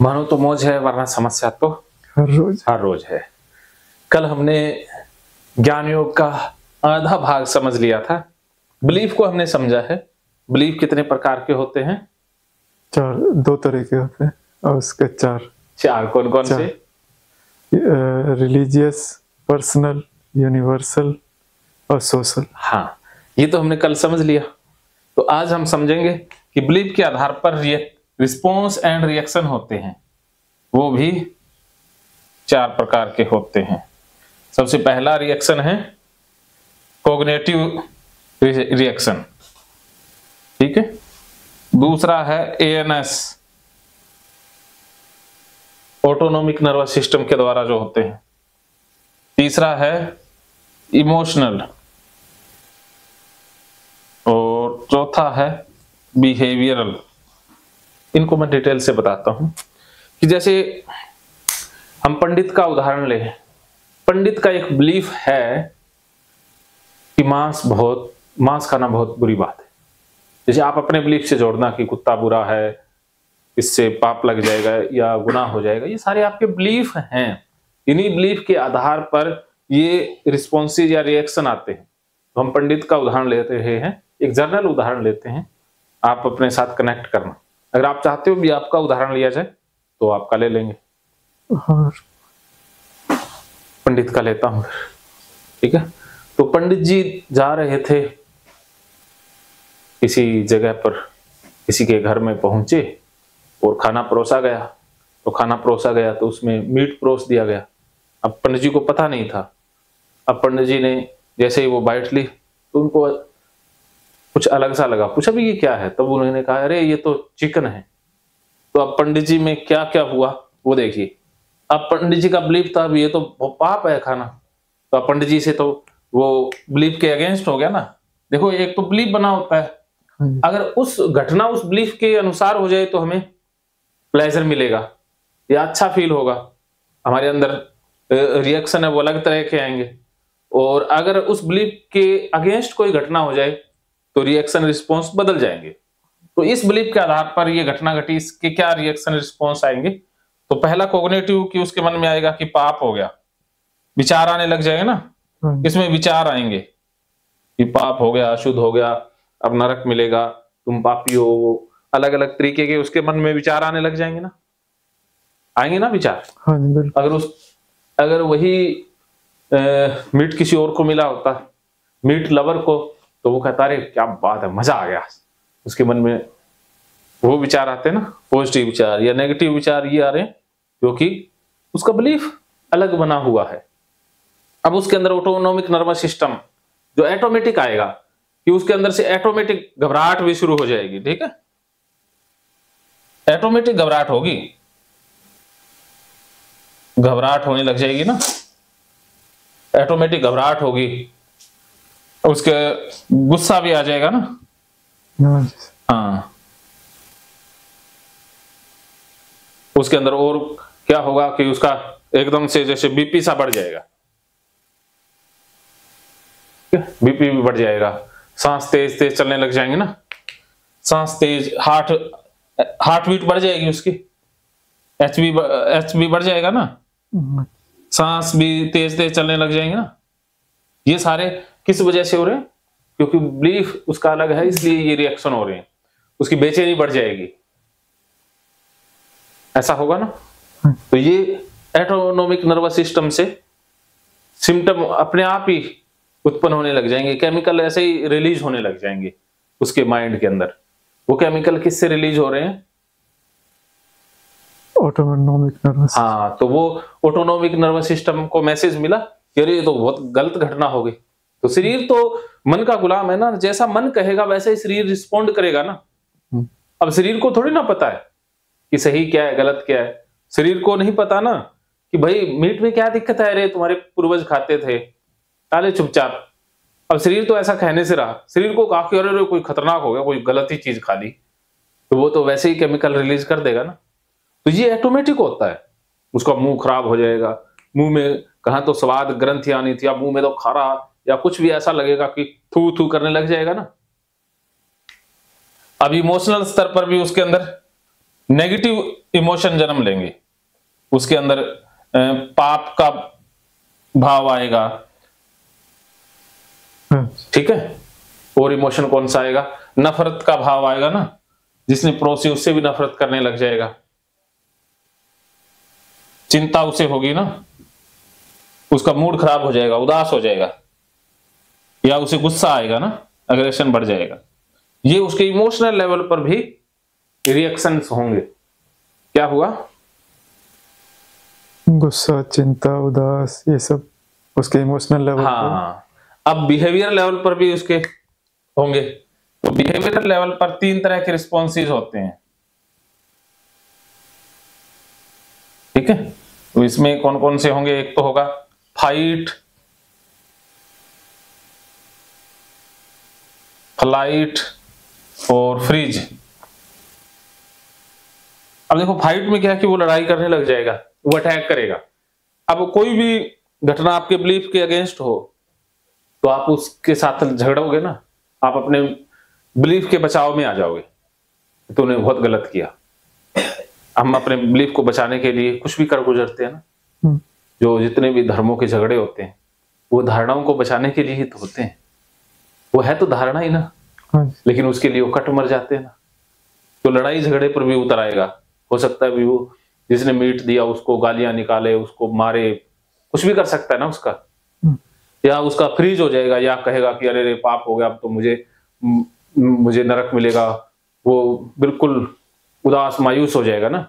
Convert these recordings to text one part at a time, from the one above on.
मानो तो मौज है वरना समस्या तो हर रोज है। कल हमने ज्ञान योग का आधा भाग समझ लिया था। बिलीफ को हमने समझा है। बिलीफ कितने प्रकार के होते हैं? चार, दो तरह के होते हैं और उसके चार कौन कौन से? रिलीजियस, पर्सनल, यूनिवर्सल और सोशल। हाँ, ये तो हमने कल समझ लिया। तो आज हम समझेंगे कि बिलीफ के आधार पर रिस्पॉन्स एंड रिएक्शन होते हैं, वो भी चार प्रकार के होते हैं। सबसे पहला रिएक्शन है कॉग्निटिव रिएक्शन, ठीक है। दूसरा है एएनएस, ऑटोनोमिक नर्वस सिस्टम के द्वारा जो होते हैं। तीसरा है इमोशनल और चौथा है बिहेवियरल। इनको मैं डिटेल से बताता हूं कि जैसे हम पंडित का उदाहरण लें। पंडित का एक बिलीफ है कि मांस खाना बहुत बुरी बात है। जैसे आप अपने बिलीफ से जोड़ना कि कुत्ता बुरा है, इससे पाप लग जाएगा या गुनाह हो जाएगा, ये सारे आपके बिलीफ हैं। इन्हीं बिलीफ के आधार पर ये रिस्पॉन्सेज या रिएक्शन आते हैं। तो हम पंडित का उदाहरण लेते हैं, एक जर्नल उदाहरण लेते हैं, आप अपने साथ कनेक्ट करना। अगर आप चाहते हो भी आपका उदाहरण लिया जाए तो आपका ले लेंगे। पंडित का लेता हूं, ठीक है। तो पंडित जी जा रहे थे किसी जगह पर, किसी के घर में पहुंचे और खाना परोसा गया। तो खाना परोसा गया तो उसमें मीट परोस दिया गया। अब पंडित जी को पता नहीं था। अब पंडित जी ने जैसे ही वो बाइट ली तो उनको कुछ अलग सा लगा। पूछा भी ये क्या है? तब उन्होंने कहा अरे ये तो चिकन है। तो अब पंडित जी में क्या क्या हुआ वो देखिए। अब पंडित जी का बिलीफ था ये तो पाप है खाना। तो अब पंडित जी से तो वो बिलीफ के अगेंस्ट हो गया ना। देखो, एक तो बिलीफ बना होता है, अगर उस घटना उस बिलीफ के अनुसार हो जाए तो हमें प्लेजर मिलेगा या अच्छा फील होगा, हमारे अंदर रिएक्शन है वो अलग तरह के आएंगे। और अगर उस बिलीफ के अगेंस्ट कोई घटना हो जाए तो रिएक्शन रिस्पॉन्स बदल जाएंगे। तो इस बिलीफ के आधार पर ये घटना घटी, इसके क्या रिएक्शन रिस्पॉन्स आएंगे। तो पहला कॉग्निटिव कि उसके मन में आएगा कि पाप हो गया, विचार आने लग जाएगा ना। इसमें विचार आएंगे कि पाप हो गया, अशुद्ध हो गया, अब नरक मिलेगा, तुम पापी हो, अलग अलग तरीके के उसके मन में विचार आने लग जाएंगे ना। आएंगे ना विचार। अगर वही मीट किसी और को मिला होता, मीट लवर को, तो वो कहता अरे क्या बात है, मजा आ गया। उसके मन में वो विचार आते हैं ना, पॉजिटिव विचार या नेगेटिव विचार ये आ रहे हैं क्योंकि उसका बिलीफ अलग बना हुआ है। अब उसके अंदर ऑटोनोमिक नर्वस सिस्टम जो ऑटोमेटिक आएगा कि उसके अंदर से ऑटोमेटिक घबराहट भी शुरू हो जाएगी, ठीक है। ऑटोमेटिक घबराहट होगी, घबराहट होने लग जाएगी ना, ऑटोमेटिक घबराहट होगी। उसके गुस्सा भी आ जाएगा ना। हाँ, उसके अंदर और क्या होगा कि उसका एकदम से जैसे बीपी सा बढ़ जाएगा, बीपी भी बढ़ जाएगा, सांस तेज तेज चलने लग जाएंगे ना, सांस तेज, हार्ट बीट बढ़ जाएगी उसकी, एचबी बढ़ जाएगा ना, सांस भी तेज तेज चलने लग जाएंगे ना। ये सारे किस वजह से हो रहे हैं? क्योंकि बिलीफ उसका अलग है, इसलिए ये रिएक्शन हो रहे हैं। उसकी बेचैनी बढ़ जाएगी, ऐसा होगा ना। तो ये ऑटोनोमिक नर्वस सिस्टम से सिम्टम अपने आप ही उत्पन्न होने लग जाएंगे, केमिकल ऐसे ही रिलीज होने लग जाएंगे उसके माइंड के अंदर। वो केमिकल किससे रिलीज हो रहे हैं? Autonomic nervous. हाँ, तो वो ऑटोनोमिक नर्वस सिस्टम को मैसेज मिला कि अरे ये तो बहुत गलत घटना हो गई। तो शरीर तो मन का गुलाम है ना, जैसा मन कहेगा वैसे ही शरीर रिस्पॉन्ड करेगा ना। अब शरीर को थोड़ी ना पता है कि सही क्या है गलत क्या है। शरीर को नहीं पता ना कि भाई मीट में क्या दिक्कत है, अरे तुम्हारे पूर्वज खाते थे, ताले चुपचाप। अब शरीर तो ऐसा कहने से रहा, शरीर को कहा कि अरे कोई खतरनाक हो गया, कोई गलत ही चीज खा ली, तो वो तो वैसे ही केमिकल रिलीज कर देगा ना। तो ये ऑटोमेटिक होता है। उसका मुंह खराब हो जाएगा, मुंह में कहा तो स्वाद ग्रंथि आनी थी, अब मुंह में तो खारा या कुछ भी ऐसा लगेगा कि थू थू करने लग जाएगा ना। अब इमोशनल स्तर पर भी उसके अंदर नेगेटिव इमोशन जन्म लेंगे, उसके अंदर पाप का भाव आएगा। ठीक है। और इमोशन कौन सा आएगा? नफरत का भाव आएगा ना, जिसने पड़ोसी उससे भी नफरत करने लग जाएगा। चिंता उसे होगी ना, उसका मूड खराब हो जाएगा, उदास हो जाएगा, या उसे गुस्सा आएगा ना, अग्रेशन बढ़ जाएगा। ये उसके इमोशनल लेवल पर भी रिएक्शंस होंगे। क्या हुआ? गुस्सा, चिंता, उदास, ये सब उसके इमोशनल लेवल हाँ। अब बिहेवियर लेवल पर भी उसके होंगे। तो बिहेवियर लेवल पर 3 तरह के रिस्पॉन्सेज होते हैं। ठीक है। तो इसमें कौन कौन से होंगे? एक तो होगा फाइट, फ्लाइट और फ्रीज। अब देखो फाइट में क्या है कि वो लड़ाई करने लग जाएगा, वो अटैक करेगा। अब कोई भी घटना आपके बिलीफ के अगेंस्ट हो तो आप उसके साथ झगड़ोगे ना, आप अपने बिलीफ के बचाव में आ जाओगे, तूने बहुत गलत किया। हम अपने बिलीफ को बचाने के लिए कुछ भी कर गुजरते हैं ना। जो जितने भी धर्मों के झगड़े होते हैं वो धारणाओं को बचाने के लिए ही तो होते हैं। वो है तो धारणा ही ना, लेकिन उसके लिए वो कट मर जाते हैं ना। तो लड़ाई झगड़े पर भी उतर आएगा। हो सकता है भी वो जिसने मीट दिया उसको गालियां निकाले, उसको मारे, कुछ भी कर सकता है ना उसका। या उसका फ्रीज हो जाएगा, या कहेगा कि अरे रे पाप हो गया, अब तो मुझे नरक मिलेगा। वो बिल्कुल उदास मायूस हो जाएगा ना,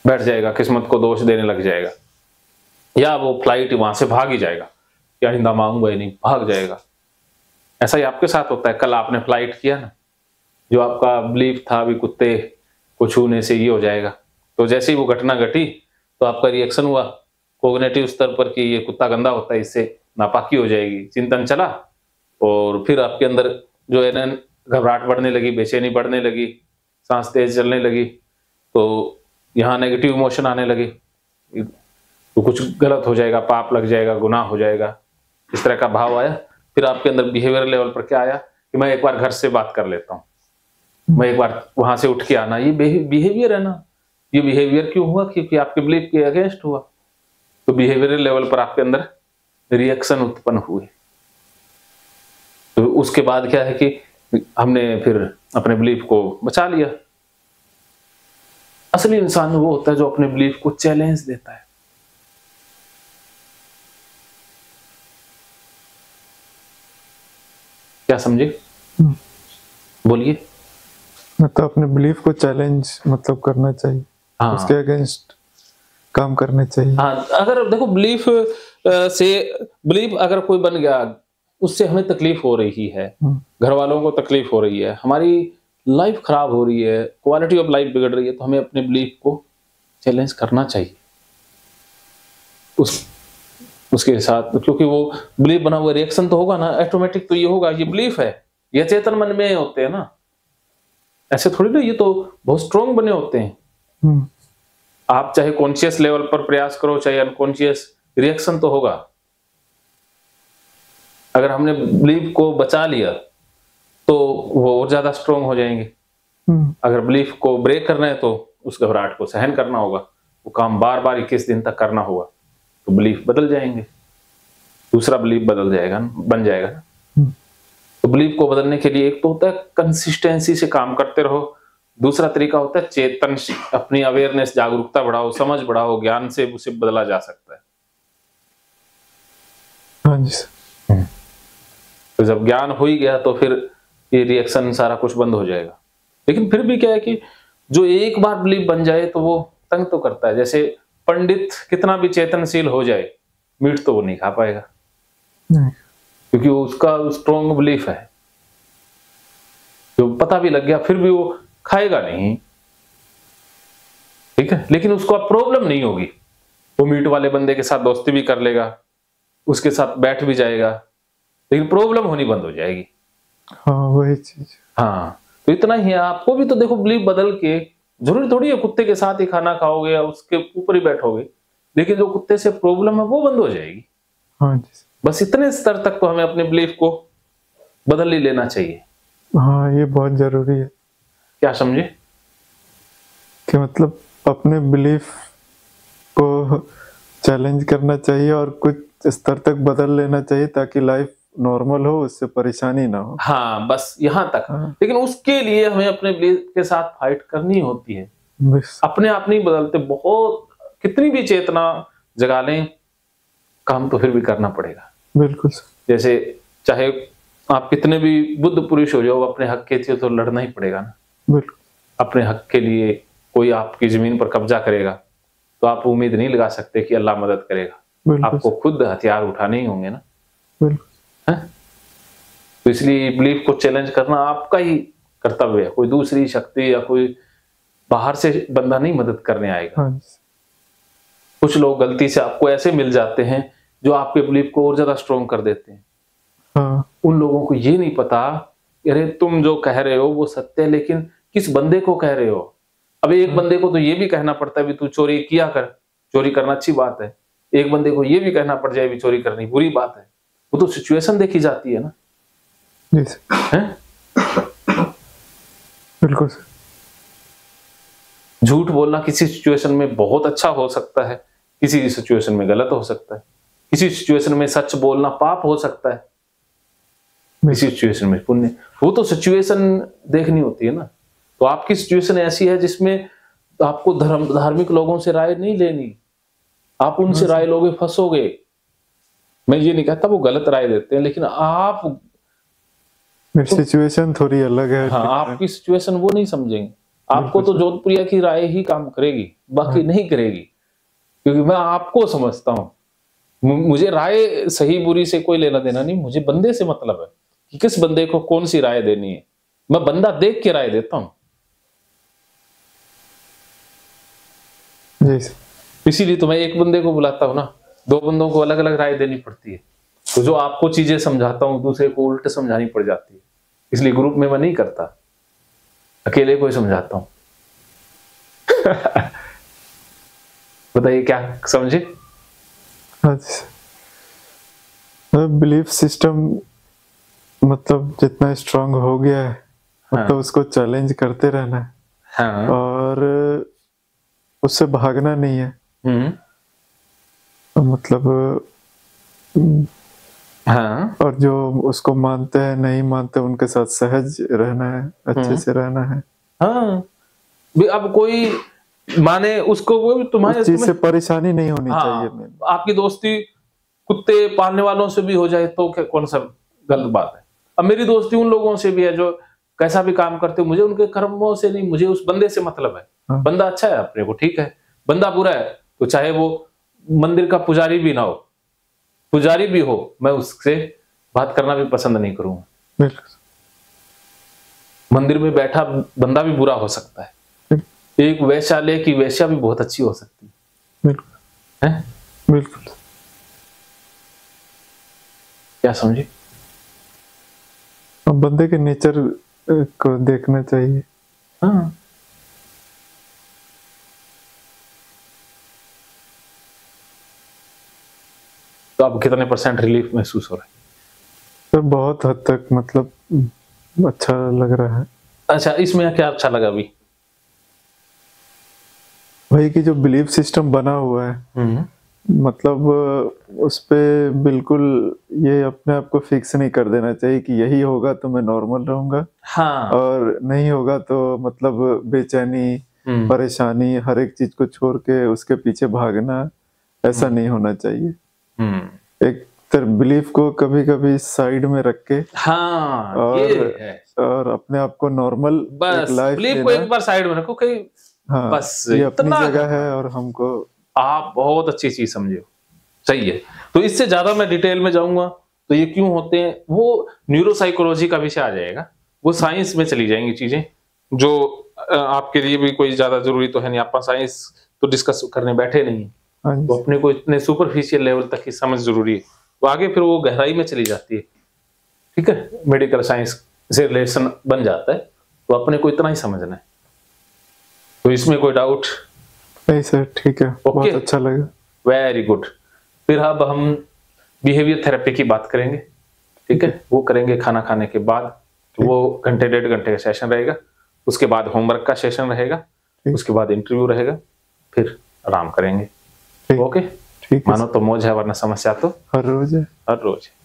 बैठ जाएगा, किस्मत को दोष देने लग जाएगा। या वो फ्लाइट वहां से भाग ही जाएगा, या आइंदा मांगूंगा ही नहीं, भाग जाएगा। ऐसा ही आपके साथ होता है। कल आपने फ्लाइट किया ना, जो आपका बिलीफ था अभी कुत्ते को छूने से ये हो जाएगा, तो जैसे ही वो घटना घटी तो आपका रिएक्शन हुआ कोग्निटिव स्तर पर कि ये कुत्ता गंदा होता है, इससे नापाकी हो जाएगी, चिंतन चला, और फिर आपके अंदर जो है ना घबराहट बढ़ने लगी, बेचैनी बढ़ने लगी, सांस तेज चलने लगी, तो यहाँ नेगेटिव इमोशन आने लगे, तो कुछ गलत हो जाएगा, पाप लग जाएगा, गुनाह हो जाएगा, इस तरह का भाव आया। फिर आपके अंदर बिहेवियर लेवल पर क्या आया कि मैं एक बार घर से बात कर लेता हूँ, मैं एक बार वहां से उठ के आना। ये बिहेवियर है ना। ये बिहेवियर क्यों हुआ? क्योंकि आपके बिलीफ के अगेंस्ट हुआ। तो बिहेवियर लेवल पर आपके अंदर रिएक्शन उत्पन्न हुए। तो उसके बाद क्या है कि हमने फिर अपने बिलीफ को बचा लिया। असली इंसान वो होता है जो अपने बिलीफ को चैलेंज देता है। क्या समझे? बोलिए। मतलब अपने बिलीफ को चैलेंज मतलब करना चाहिए। हाँ। उसके अगेंस्ट काम करने चाहिए। हाँ, अगर देखो बिलीफ अगर कोई बन गया, उससे हमें तकलीफ हो रही है, घर वालों को तकलीफ हो रही है, हमारी लाइफ खराब हो रही है, क्वालिटी ऑफ लाइफ बिगड़ रही है, तो हमें अपने बिलीफ को चैलेंज करना चाहिए उसके साथ। क्योंकि वो बिलीफ बना हुआ, रिएक्शन तो होगा ना ऑटोमेटिक। तो ये होगा, ये बिलीफ है, ये चेतन मन में होते हैं ना, ऐसे थोड़ी ना, ये तो बहुत स्ट्रॉन्ग बने होते हैं। आप चाहे कॉन्शियस लेवल पर प्रयास करो, चाहे अनकॉन्शियस, रिएक्शन तो होगा। अगर हमने बिलीफ को बचा लिया तो वो और ज्यादा स्ट्रॉन्ग हो जाएंगे। अगर बिलीफ को ब्रेक करना है तो उस घबराहट को सहन करना होगा, वो काम बार बार 21 दिन तक करना होगा, तो बिलीफ बदल जाएंगे, दूसरा बिलीफ बदल जाएगा, बन जाएगा। तो बिलीफ को बदलने के लिए एक तो होता है कंसिस्टेंसी से काम करते रहो, दूसरा तरीका होता है चेतन, अपनी अवेयरनेस, जागरूकता बढ़ाओ, समझ बढ़ाओ, ज्ञान से उसे बदला जा सकता है। हाँ जी। तो जब ज्ञान हो ही गया तो फिर ये रिएक्शन सारा कुछ बंद हो जाएगा। लेकिन फिर भी क्या है कि जो एक बार बिलीफ बन जाए तो वो तंग तो करता है। जैसे पंडित कितना भी चेतनशील हो जाए, मीट तो वो नहीं खा पाएगा, क्योंकि वो उसका स्ट्रॉन्ग बिलीफ है। जो पता भी लग गया फिर भी वो खाएगा नहीं, ठीक है। लेकिन उसको अब प्रॉब्लम नहीं होगी, वो मीट वाले बंदे के साथ दोस्ती भी कर लेगा, उसके साथ बैठ भी जाएगा, लेकिन प्रॉब्लम होनी बंद हो जाएगी। हाँ, वही चीज। हाँ, तो इतना ही है। आपको भी तो देखो बिलीफ बदल के, जरूरी थोड़ी है कुत्ते के साथ ही खाना खाओगे या उसके ऊपर ही बैठोगे, लेकिन जो कुत्ते से प्रॉब्लम है वो बंद हो जाएगी। हाँ जी। बस इतने स्तर तक तो हमें अपने बिलीफ को बदल ही लेना चाहिए। हाँ, ये बहुत जरूरी है। क्या समझे? कि मतलब अपने बिलीफ को चैलेंज करना चाहिए और कुछ स्तर तक बदल लेना चाहिए ताकि लाइफ नॉर्मल हो, उससे परेशानी ना हो। हाँ, बस यहाँ तक। हाँ। लेकिन उसके लिए हमें अपने बिलीफ के साथ फाइट करनी होती है। बस अपने आप नहीं बदलते, बहुत कितनी भी चेतना जगा लें, काम तो फिर भी करना पड़ेगा। बिल्कुल सर। जैसे चाहे आप कितने भी बुद्ध पुरुष हो जाओ, अपने हक के लिए तो लड़ना ही पड़ेगा ना। बिल्कुल। अपने हक के लिए कोई आपकी जमीन पर कब्जा करेगा तो आप उम्मीद नहीं लगा सकते कि अल्लाह मदद करेगा। आपको खुद हथियार उठाने ही होंगे ना। बिल्कुल। तो इसलिए बिलीफ को चैलेंज करना आपका ही कर्तव्य है। कोई दूसरी शक्ति या कोई बाहर से बंदा नहीं मदद करने आएगा। हाँ। कुछ लोग गलती से आपको ऐसे मिल जाते हैं जो आपके बिलीफ को और ज्यादा स्ट्रॉन्ग कर देते हैं। हाँ। उन लोगों को ये नहीं पता, अरे तुम जो कह रहे हो वो सत्य है, लेकिन किस बंदे को कह रहे हो। अब एक बंदे को तो ये भी कहना पड़ता है भी तू चोरी किया कर, चोरी करना अच्छी बात है। एक बंदे को ये भी कहना पड़ जाए भी चोरी करनी बुरी बात है। वो तो सिचुएशन देखी जाती है ना। बिल्कुल सर। झूठ बोलना किसी सिचुएशन में बहुत अच्छा हो सकता है, किसी सिचुएशन में गलत हो सकता है। किसी सिचुएशन में सच बोलना पाप हो सकता है, किसी सिचुएशन में पुण्य। वो तो सिचुएशन देखनी होती है ना। तो आपकी सिचुएशन ऐसी है जिसमें आपको धार्मिक लोगों से राय नहीं लेनी। आप उनसे राय लोगे फंसोगे। मैं ये नहीं कहता वो गलत राय देते हैं, लेकिन आप सिचुएशन थोड़ी अलग है। हाँ, आपकी सिचुएशन वो नहीं समझेंगे। आपको तो जोधपुरिया की राय ही काम करेगी, बाकी नहीं करेगी। क्योंकि मैं आपको समझता हूँ, मुझे राय सही बुरी से कोई लेना देना नहीं। मुझे बंदे से मतलब है कि किस बंदे को कौन सी राय देनी है। मैं बंदा देख के राय देता हूँ। इसीलिए तो मैं एक बंदे को बुलाता हूँ ना, दो बंदों को अलग अलग राय देनी पड़ती है। तो जो आपको चीजें समझाता हूँ दूसरे को उल्टे समझानी पड़ जाती है। इसलिए ग्रुप में मैं नहीं करता, अकेले को ही समझाता हूँ। बताइए क्या समझे? बिलीफ सिस्टम मतलब जितना स्ट्रांग हो गया है, मतलब उसको चैलेंज करते रहना है। हाँ। और उससे भागना नहीं है। मतलब हाँ। और जो उसको मानते हैं नहीं मानते उनके साथ सहज रहना है, अच्छे से रहना है। हाँ, अब कोई माने उसको, वो तुम्हारे चीज से परेशानी नहीं होनी चाहिए। आपकी दोस्ती कुत्ते पालने वालों से भी हो जाए तो कौन सा गलत बात है। अब मेरी दोस्ती उन लोगों से भी है जो कैसा भी काम करते, मुझे उनके कर्मों से नहीं, मुझे उस बंदे से मतलब है। हाँ। बंदा अच्छा है अपने को ठीक है, बंदा बुरा है तो चाहे वो मंदिर का पुजारी भी ना हो, पुजारी भी हो, मैं उससे बात करना भी पसंद नहीं करूंगा। मंदिर में बैठा बंदा भी बुरा हो सकता है, एक वैश्यालय की वैश्या भी बहुत अच्छी हो सकती है। बिल्कुल। बिल्कुल। क्या समझे? अब बंदे के नेचर को देखना चाहिए। हाँ। तो अब कितने % रिलीफ महसूस हो रहा है? तो बहुत हद तक मतलब अच्छा लग रहा है। अच्छा, इसमें क्या अच्छा लगा अभी? वही कि जो बिलीफ सिस्टम बना हुआ है, मतलब उस पे बिल्कुल ये अपने आप को फिक्स नहीं कर देना चाहिए कि यही होगा तो मैं नॉर्मल रहूंगा। हाँ। और नहीं होगा तो मतलब बेचैनी, परेशानी, हर एक चीज को छोड़ के उसके पीछे भागना, ऐसा नहीं होना चाहिए। एक बिलीफ को कभी कभी साइड में रख के, हाँ, और अपने आप को नॉर्मल लाइफ बिलीफ को एक बार साइड में रखो कहीं। हाँ, बस ये अपनी जगह है और हमको। आप बहुत अच्छी चीज समझे हो, सही है। तो इससे ज्यादा मैं डिटेल में जाऊंगा तो ये क्यों होते हैं वो न्यूरोसाइकोलॉजी का विषय आ जाएगा, वो साइंस में चली जाएंगी चीजें, जो आपके लिए भी कोई ज्यादा जरूरी तो है नहीं। आप साइंस तो डिस्कस करने बैठे नहीं, तो अपने को इतने सुपरफिशियल लेवल तक की समझ जरूरी है। तो आगे फिर वो गहराई में चली जाती है, ठीक है। मेडिकल साइंस से रिलेशन बन जाता है, तो अपने को इतना ही समझना है। तो इसमें कोई डाउट नहीं सर? ठीक है, बहुत अच्छा लगा। Very good. फिर अब हम बिहेवियर थेरेपी की बात करेंगे, ठीक है। वो करेंगे खाना खाने के बाद। वो घंटे 1.5 घंटे का सेशन रहेगा। उसके बाद होमवर्क का सेशन रहेगा। उसके बाद इंटरव्यू रहेगा, फिर आराम करेंगे। ओके, ठीक है। मानो तो मौज है, वरना समस्या तो हर रोज है। हर रोज है।